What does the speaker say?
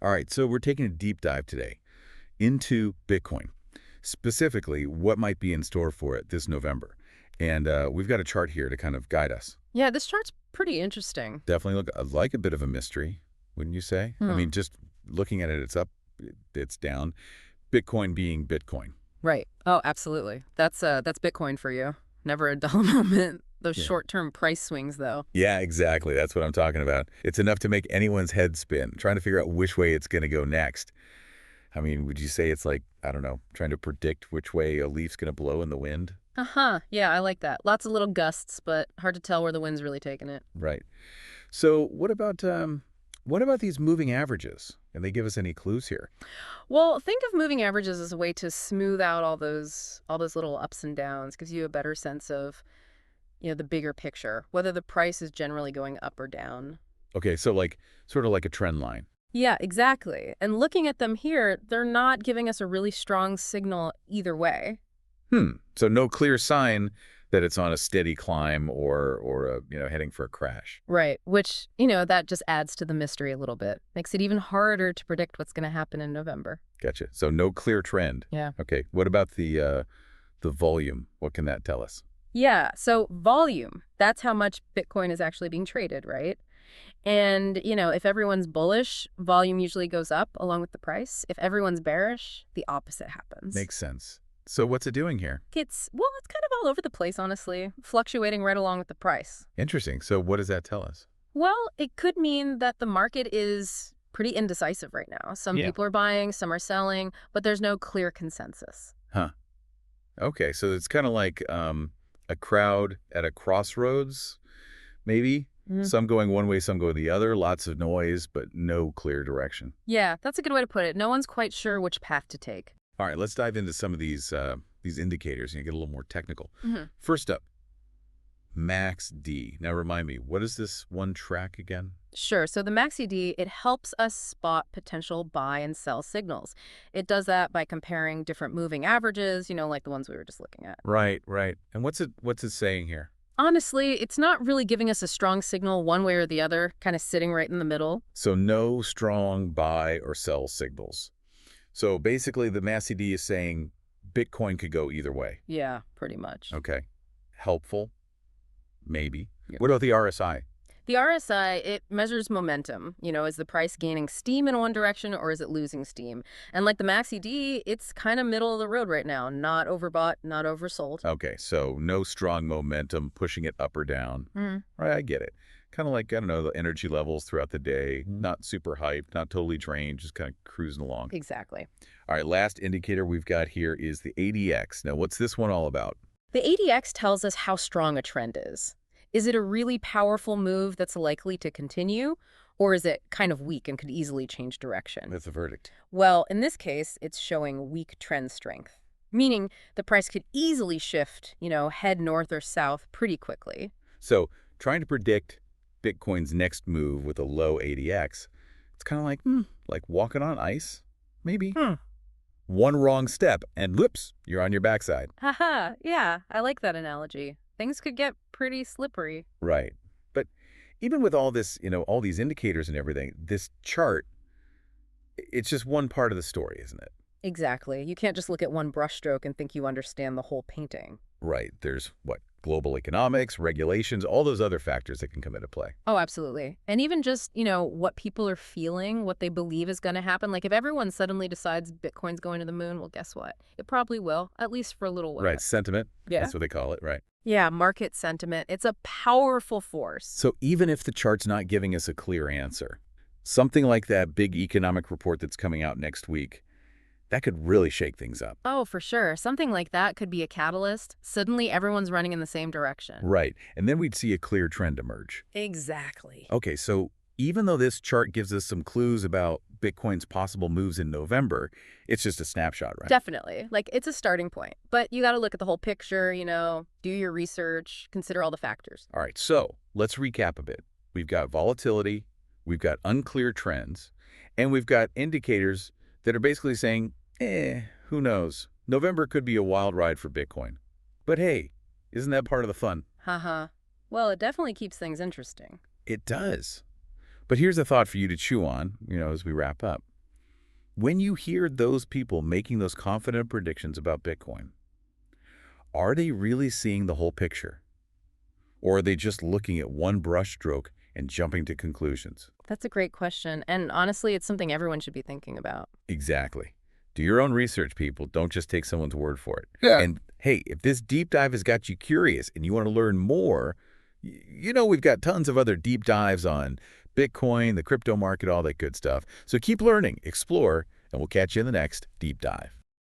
All right, so we're taking a deep dive today into Bitcoin, specifically what might be in store for it this November. And we've got a chart here to kind of guide us. Yeah, this chart's pretty interesting. Definitely look like a bit of a mystery, wouldn't you say? I Hmm. mean, just looking at it, it's up, it's down. Bitcoin being Bitcoin. Right. Oh, absolutely. That's Bitcoin for you. Never a dull moment. Those Yeah. short-term price swings, though. Yeah, exactly. That's what I'm talking about. It's enough to make anyone's head spin, trying to figure out which way it's going to go next. I mean, would you say it's like, I don't know, trying to predict which way a leaf's going to blow in the wind? Uh-huh. Yeah, I like that. Lots of little gusts, but hard to tell where the wind's really taking it. Right. So what about these moving averages? Can they give us any clues here? Well, think of moving averages as a way to smooth out all those little ups and downs, gives you a better sense of, the bigger picture, whether the price is generally going up or down. Okay, so like sort of like a trend line. Yeah, exactly. And looking at them here, they're not giving us a really strong signal either way. So no clear sign that it's on a steady climb or heading for a crash. Right, which, that just adds to the mystery a little bit. Makes it even harder to predict what's going to happen in November. Gotcha. So no clear trend. Yeah. Okay. What about the volume? What can that tell us? Yeah, so volume, that's how much Bitcoin is actually being traded, right? And, if everyone's bullish, volume usually goes up along with the price. If everyone's bearish, the opposite happens. Makes sense. So what's it doing here? It's kind of all over the place, honestly, fluctuating right along with the price. Interesting. So what does that tell us? Well, it could mean that the market is pretty indecisive right now. Some Yeah. people are buying, some are selling, but there's no clear consensus. Huh. Okay. So it's kind of like a crowd at a crossroads, maybe. Mhm. Some going one way, some going the other. Lots of noise, but no clear direction. Yeah, that's a good way to put it. No one's quite sure which path to take. All right, let's dive into some of these indicators and get a little more technical. Mhm. First up, Max D. Now remind me, what is this one track again? Sure. So the MACD, it helps us spot potential buy and sell signals. It does that by comparing different moving averages, like the ones we were just looking at. Right, right. And what's it saying here? Honestly, it's not really giving us a strong signal one way or the other, kind of sitting right in the middle. So no strong buy or sell signals. So basically, the Max D is saying Bitcoin could go either way. Yeah, pretty much. Okay, helpful, maybe. Yep. What about the RSI? The RSI, it measures momentum. Is the price gaining steam in one direction or is it losing steam? And like the MACD, it's kind of middle of the road right now. Not overbought, not oversold. Okay, so no strong momentum pushing it up or down. Mhm. Right, I get it. Kind of like, I don't know, the energy levels throughout the day, not super hyped, not totally drained, just kind of cruising along. Exactly. All right, last indicator we've got here is the ADX. Now, what's this one all about? The ADX tells us how strong a trend is. Is it a really powerful move that's likely to continue, or is it kind of weak and could easily change direction? That's the verdict. Well, in this case, it's showing weak trend strength, meaning the price could easily shift, head north or south pretty quickly. So trying to predict Bitcoin's next move with a low ADX, it's kind of like walking on ice, maybe. Hmm. One wrong step and whoops, you're on your backside. Haha, yeah, I like that analogy. Things could get pretty slippery. Right. But even with all this, all these indicators and everything, this chart, it's just one part of the story, isn't it? Exactly. You can't just look at one brushstroke and think you understand the whole painting. Right. There's global economics, regulations, all those other factors that can come into play. Oh, absolutely. And even just, what people are feeling, what they believe is going to happen. Like if everyone suddenly decides Bitcoin's going to the moon, well, guess what? It probably will, at least for a little while. Right. Sentiment. Yeah. That's what they call it. Right. Yeah, market sentiment. It's a powerful force. So even if the chart's not giving us a clear answer, something like that big economic report that's coming out next week, that could really shake things up. Oh, for sure. Something like that could be a catalyst. Suddenly everyone's running in the same direction. Right. And then we'd see a clear trend emerge. Exactly. Okay, so even though this chart gives us some clues about Bitcoin's possible moves in November, it's just a snapshot, right? Definitely. Like it's a starting point. But you got to look at the whole picture, do your research, consider all the factors. All right, so let's recap a bit. We've got volatility, we've got unclear trends, and we've got indicators that are basically saying, who knows? November could be a wild ride for Bitcoin. But hey, isn't that part of the fun? Haha. Well, it definitely keeps things interesting. It does. But here's a thought for you to chew on, as we wrap up. When you hear those people making those confident predictions about Bitcoin, are they really seeing the whole picture? Or are they just looking at one brushstroke and jumping to conclusions? That's a great question. And honestly, it's something everyone should be thinking about. Exactly. Do your own research, people. Don't just take someone's word for it. Yeah. And hey, if this deep dive has got you curious and you want to learn more, you know we've got tons of other deep dives on Bitcoin, the crypto market, all that good stuff. So keep learning, explore, and we'll catch you in the next deep dive.